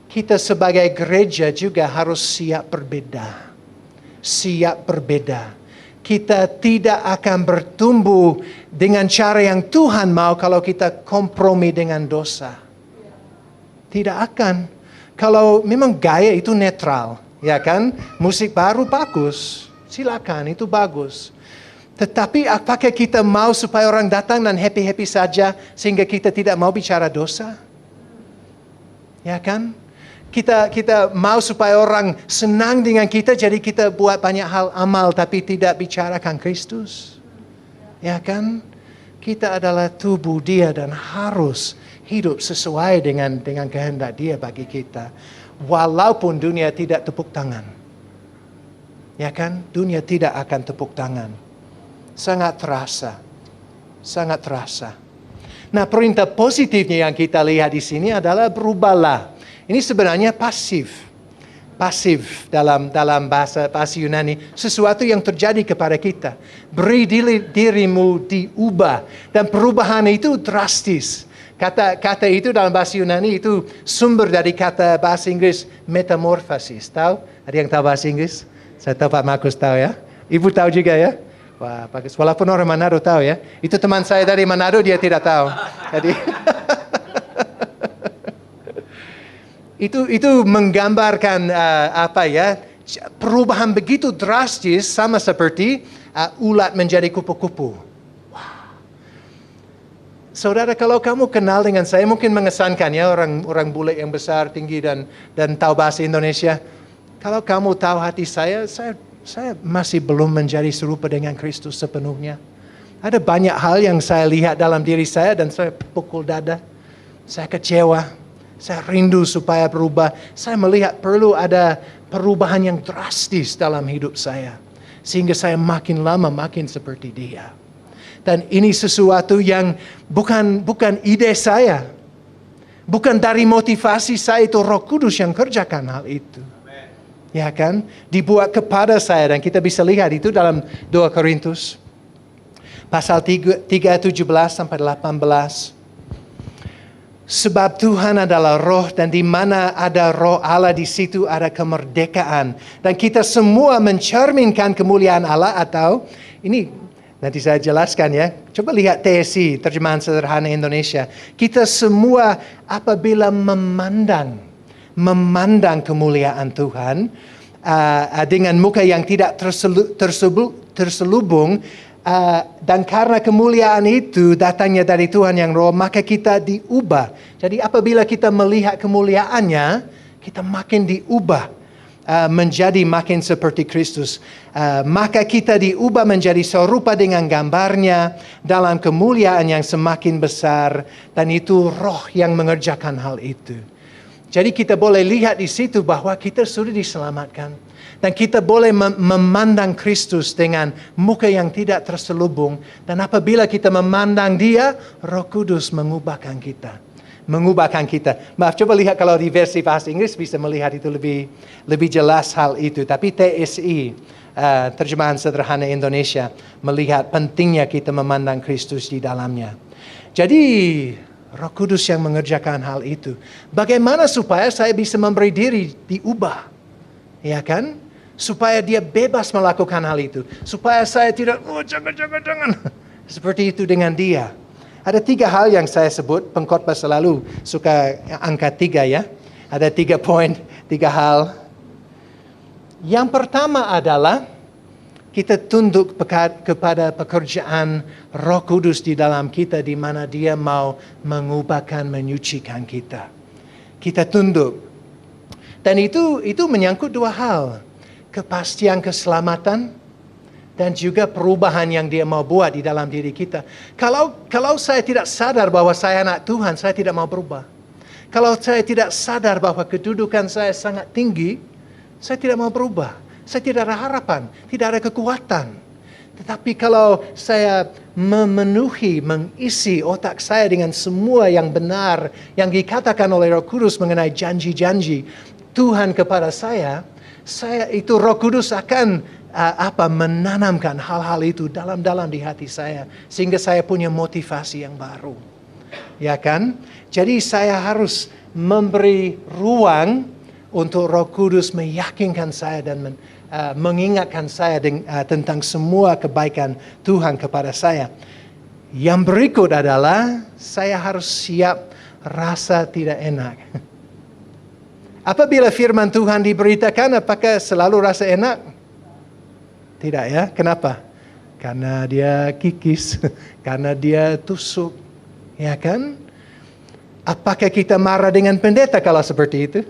Kita sebagai gereja juga harus siap berbeda. Siap berbeda. Kita tidak akan bertumbuh dengan cara yang Tuhan mau kalau kita kompromi dengan dosa. Tidak akan. Kalau memang gaya itu netral, ya kan? Musik baru bagus, silakan, itu bagus. Tetapi apakah kita mau supaya orang datang dan happy-happy saja sehingga kita tidak mau bicara dosa? Ya kan? Kita mau supaya orang senang dengan kita, jadi kita buat banyak hal amal tapi tidak bicarakan Kristus. Ya kan? Kita adalah tubuh Dia dan harus hidup sesuai dengan kehendak Dia bagi kita. Walaupun dunia tidak tepuk tangan. Ya kan? Dunia tidak akan tepuk tangan. Sangat terasa. Sangat terasa. Nah, perintah positifnya yang kita lihat di sini adalah berubahlah. Ini sebenarnya pasif. Pasif dalam bahasa Yunani, sesuatu yang terjadi kepada kita. Beri dirimu diubah, dan perubahan itu drastis. Kata itu dalam bahasa Yunani itu sumber dari kata bahasa Inggris metamorphosis. Tahu? Ada yang tahu bahasa Inggris? Saya tahu Pak Markus tahu ya. Ibu tahu juga ya? Wah, bagus. Walaupun orang Manado tahu ya. Itu teman saya dari Manado, dia tidak tahu. Jadi Itu menggambarkan perubahan begitu drastis, sama seperti ulat menjadi kupu-kupu. Wow. Saudara, kalau kamu kenal dengan saya, mungkin mengesankan ya, orang bule yang besar, tinggi dan tahu bahasa Indonesia. Kalau kamu tahu hati saya masih belum menjadi serupa dengan Kristus sepenuhnya. Ada banyak hal yang saya lihat dalam diri saya dan saya pukul dada. Saya kecewa. Saya rindu supaya berubah. Saya melihat perlu ada perubahan yang drastis dalam hidup saya. Sehingga saya makin lama makin seperti Dia. Dan ini sesuatu yang bukan ide saya. Bukan dari motivasi saya, itu Roh Kudus yang kerjakan hal itu. Ya kan? Dibuat kepada saya, dan kita bisa lihat itu dalam 2 Korintus. Pasal 3:17-18. Sebab Tuhan adalah roh, dan di mana ada roh Allah, di situ ada kemerdekaan. Dan kita semua mencerminkan kemuliaan Allah, atau ini nanti saya jelaskan ya. Coba lihat TSI, terjemahan sederhana Indonesia. Kita semua apabila memandang kemuliaan Tuhan dengan muka yang tidak terselubung, dan karena kemuliaan itu datangnya dari Tuhan yang roh, maka kita diubah. Jadi apabila kita melihat kemuliaannya, kita makin diubah menjadi makin seperti Kristus. Maka kita diubah menjadi serupa dengan gambarnya dalam kemuliaan yang semakin besar, dan itu roh yang mengerjakan hal itu. Jadi kita boleh lihat di situ bahwa kita sudah diselamatkan. Dan kita boleh memandang Kristus dengan muka yang tidak terselubung. Dan apabila kita memandang Dia, Roh Kudus mengubahkan kita. Maaf, coba lihat kalau di versi bahasa Inggris bisa melihat itu lebih jelas hal itu. Tapi TSI, terjemahan sederhana Indonesia, melihat pentingnya kita memandang Kristus di dalamnya. Jadi Roh Kudus yang mengerjakan hal itu. Bagaimana supaya saya bisa memberi diri diubah? Ya kan? Supaya dia bebas melakukan hal itu. Supaya saya tidak, jangan. Seperti itu dengan Dia. Ada 3 hal yang saya sebut, pengkhotbah selalu suka angka 3 ya. Ada 3 poin, 3 hal. Yang pertama adalah kita tunduk kepada pekerjaan Roh Kudus di dalam kita, di mana Dia mau mengubahkan, menyucikan kita. Kita tunduk. Dan itu menyangkut 2 hal. Kepastian keselamatan dan juga perubahan yang Dia mau buat di dalam diri kita. Kalau saya tidak sadar bahwa saya anak Tuhan, saya tidak mau berubah. Kalau saya tidak sadar bahwa kedudukan saya sangat tinggi, saya tidak mau berubah. Saya tidak ada harapan, tidak ada kekuatan. Tetapi kalau saya mengisi otak saya dengan semua yang benar, yang dikatakan oleh Roh Kudus mengenai janji-janji Tuhan kepada saya itu Roh Kudus akan menanamkan hal-hal itu dalam-dalam di hati saya, sehingga saya punya motivasi yang baru. Ya kan? Jadi saya harus memberi ruang untuk Roh Kudus meyakinkan saya dan mengingatkan saya tentang semua kebaikan Tuhan kepada saya. Yang berikut adalah saya harus siap rasa tidak enak. Apabila firman Tuhan diberitakan, apakah selalu rasa enak? Tidak ya. Kenapa? Karena dia kikis, karena dia tusuk. Ya kan? Apakah kita marah dengan pendeta kalau seperti itu?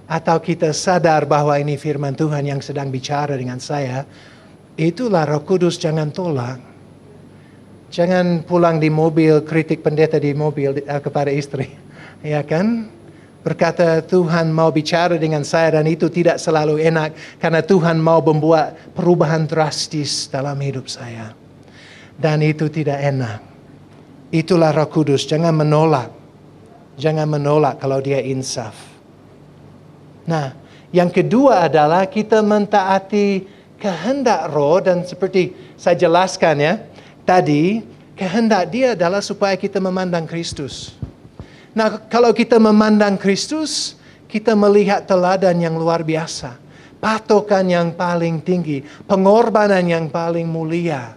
atau kita sadar bahwa ini firman Tuhan yang sedang bicara dengan saya, itulah Roh Kudus. Jangan tolak. Jangan pulang di mobil, kritik pendeta di mobil kepada istri. Ya kan? Berkata Tuhan mau bicara dengan saya dan itu tidak selalu enak. Karena Tuhan mau membuat perubahan drastis dalam hidup saya. Dan itu tidak enak. Itulah Roh Kudus. Jangan menolak. Jangan menolak kalau dia insaf. Nah, yang kedua adalah kita mentaati kehendak Roh. Dan seperti saya jelaskan ya, tadi kehendak dia adalah supaya kita memandang Kristus. Nah, kalau kita memandang Kristus, kita melihat teladan yang luar biasa. Patokan yang paling tinggi, pengorbanan yang paling mulia.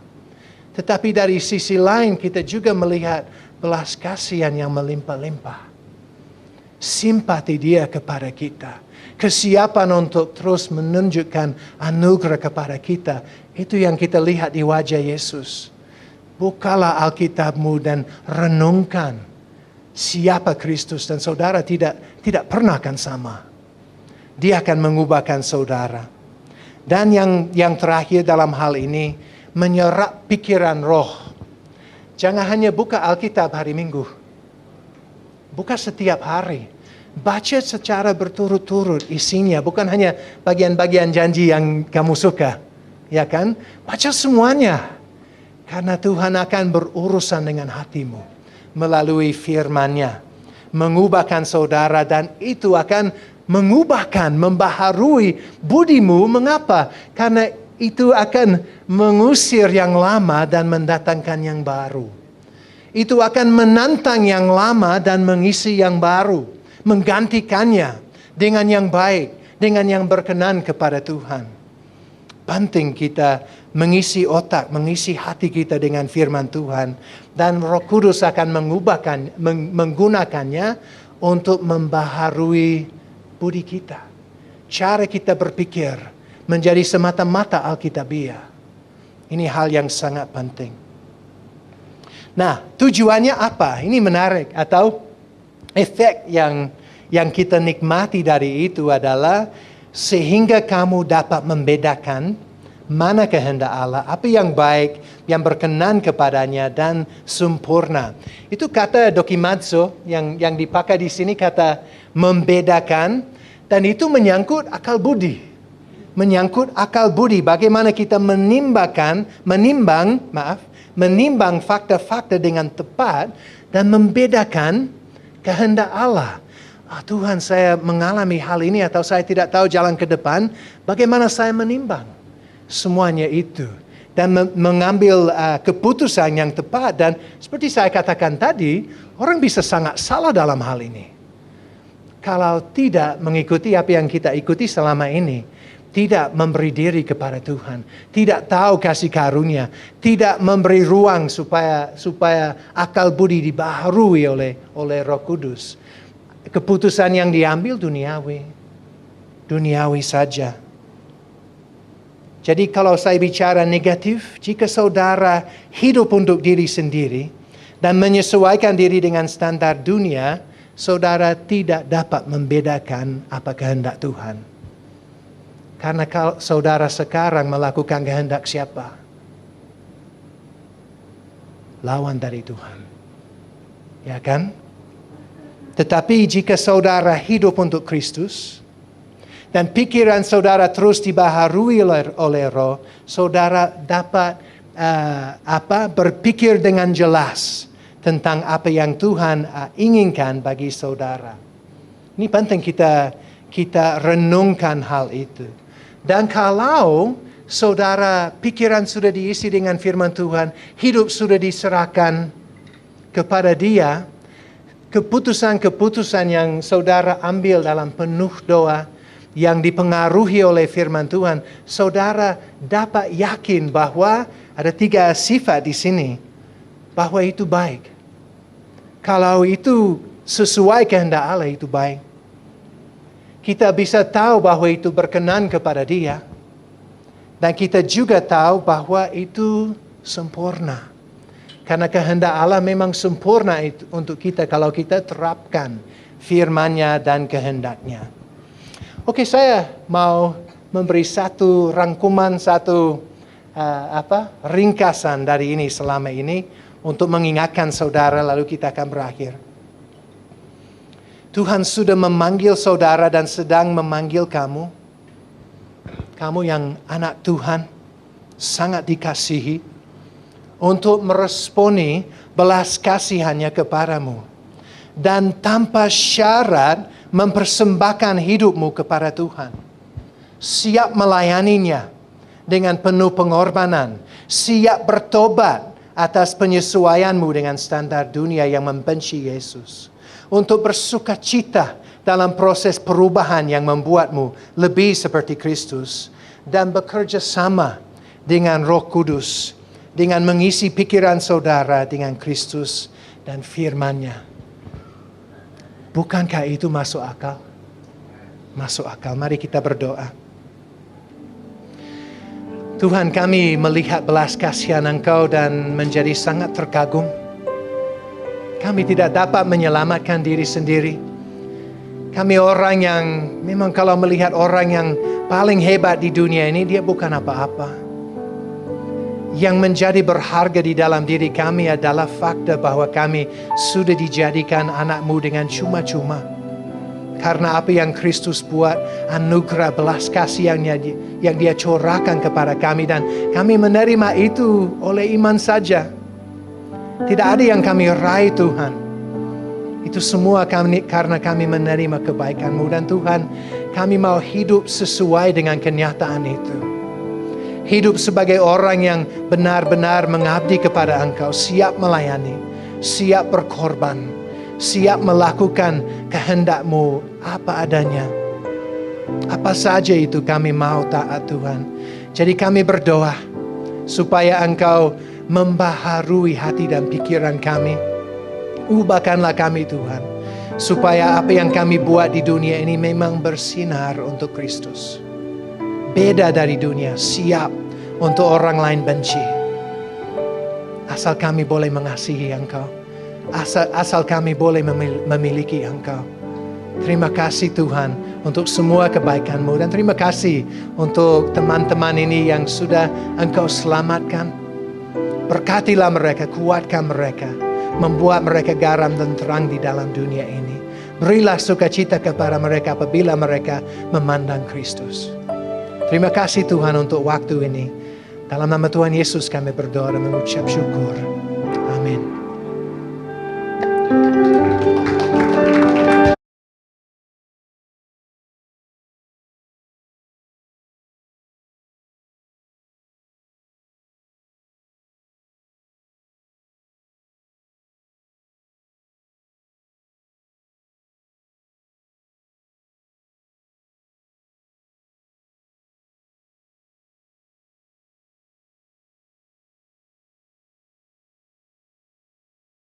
Tetapi dari sisi lain kita juga melihat belas kasihan yang melimpah-limpah. Simpati dia kepada kita. Kesiapan untuk terus menunjukkan anugerah kepada kita. Itu yang kita lihat di wajah Yesus. Bukalah Alkitabmu dan renungkan siapa Kristus, dan saudara tidak pernah akan sama. Dia akan mengubahkan saudara. Dan yang terakhir dalam hal ini, menyerap pikiran Roh. Jangan hanya buka Alkitab hari Minggu. Buka setiap hari. Baca secara berturut-turut isinya, bukan hanya bagian-bagian janji yang kamu suka. Ya kan? Baca semuanya. Karena Tuhan akan berurusan dengan hatimu melalui firman-Nya, mengubahkan saudara, dan itu akan mengubahkan, membaharui budimu. Mengapa? Karena itu akan mengusir yang lama dan mendatangkan yang baru. Itu akan menantang yang lama dan mengisi yang baru, menggantikannya dengan yang baik, dengan yang berkenan kepada Tuhan. Penting kita mengisi otak, mengisi hati kita dengan firman Tuhan. Dan Roh Kudus akan menggunakannya untuk membaharui budi kita. Cara kita berpikir menjadi semata-mata Alkitabiah. Ini hal yang sangat penting. Nah, tujuannya apa? Ini menarik. Atau efek yang kita nikmati dari itu adalah sehingga kamu dapat membedakan mana kehendak Allah, apa yang baik, yang berkenan kepadanya, dan sempurna. Itu kata dokimazo yang dipakai di sini, kata membedakan, dan itu menyangkut akal budi. Menyangkut akal budi, bagaimana kita menimbang fakta-fakta dengan tepat, dan membedakan kehendak Allah. Tuhan, saya mengalami hal ini atau saya tidak tahu jalan ke depan. Bagaimana saya menimbang semuanya itu dan mengambil keputusan yang tepat. Dan seperti saya katakan tadi, orang bisa sangat salah dalam hal ini. Kalau tidak mengikuti apa yang kita ikuti selama ini, tidak memberi diri kepada Tuhan, tidak tahu kasih karunia, tidak memberi ruang supaya akal budi dibaharui oleh Roh Kudus. Keputusan yang diambil duniawi saja. Jadi kalau saya bicara negatif, jika saudara hidup untuk diri sendiri dan menyesuaikan diri dengan standar dunia, saudara tidak dapat membedakan apa kehendak Tuhan. Karena kalau saudara sekarang melakukan kehendak siapa? Lawan dari Tuhan. Ya kan? Tetapi jika saudara hidup untuk Kristus, dan pikiran saudara terus dibaharui oleh Roh, saudara dapat berpikir dengan jelas tentang apa yang Tuhan inginkan bagi saudara. Ini penting kita renungkan hal itu. Dan kalau saudara pikiran sudah diisi dengan firman Tuhan, hidup sudah diserahkan kepada Dia, keputusan-keputusan yang saudara ambil dalam penuh doa, yang dipengaruhi oleh firman Tuhan, saudara dapat yakin bahwa ada 3 sifat di sini, bahwa itu baik. Kalau itu sesuai kehendak Allah, itu baik. Kita bisa tahu bahwa itu berkenan kepada Dia, dan kita juga tahu bahwa itu sempurna. Karena kehendak Allah memang sempurna itu untuk kita kalau kita terapkan firman-Nya dan kehendak-Nya. Oke, saya mau memberi satu rangkuman, satu ringkasan dari ini selama ini untuk mengingatkan saudara, lalu kita akan berakhir. Tuhan sudah memanggil saudara dan sedang memanggil kamu. Kamu yang anak Tuhan, sangat dikasihi, untuk meresponi belas kasihannya kepadamu. Dan tanpa syarat mempersembahkan hidupmu kepada Tuhan. Siap melayaninya dengan penuh pengorbanan. Siap bertobat atas penyesuaianmu dengan standar dunia yang membenci Yesus. Untuk bersuka cita dalam proses perubahan yang membuatmu lebih seperti Kristus. Dan bekerja sama dengan Roh Kudus. Dengan mengisi pikiran saudara dengan Kristus dan firman-Nya. Bukankah itu masuk akal? Masuk akal. Mari kita berdoa. Tuhan, kami melihat belas kasihan Engkau dan menjadi sangat terkagum. Kami tidak dapat menyelamatkan diri sendiri. Kami orang yang memang kalau melihat orang yang paling hebat di dunia ini, dia bukan apa-apa. Yang menjadi berharga di dalam diri kami adalah fakta bahwa kami sudah dijadikan anak-Mu dengan cuma-cuma. Karena apa yang Kristus buat, anugerah belas kasih yang Dia curahkan kepada kami. Dan kami menerima itu oleh iman saja. Tidak ada yang kami raih Tuhan. Itu semua karena kami menerima kebaikan-Mu. Dan Tuhan, kami mau hidup sesuai dengan kenyataan itu. Hidup sebagai orang yang benar-benar mengabdi kepada Engkau. Siap melayani. Siap berkorban. Siap melakukan kehendak-Mu apa adanya. Apa saja itu kami mau taat Tuhan. Jadi kami berdoa supaya Engkau membaharui hati dan pikiran kami. Ubahkanlah kami Tuhan. Supaya apa yang kami buat di dunia ini memang bersinar untuk Kristus. Beda dari dunia, siap untuk orang lain benci. Asal kami boleh mengasihi Engkau. Asal kami boleh memiliki Engkau. Terima kasih Tuhan untuk semua kebaikan-Mu. Dan terima kasih untuk teman-teman ini yang sudah Engkau selamatkan. Berkatilah mereka, kuatkan mereka. Membuat mereka garam dan terang di dalam dunia ini. Berilah sukacita kepada mereka apabila mereka memandang Kristus. Terima kasih Tuhan untuk waktu ini. Dalam nama Tuhan Yesus kami berdoa dan mengucap syukur. Amin.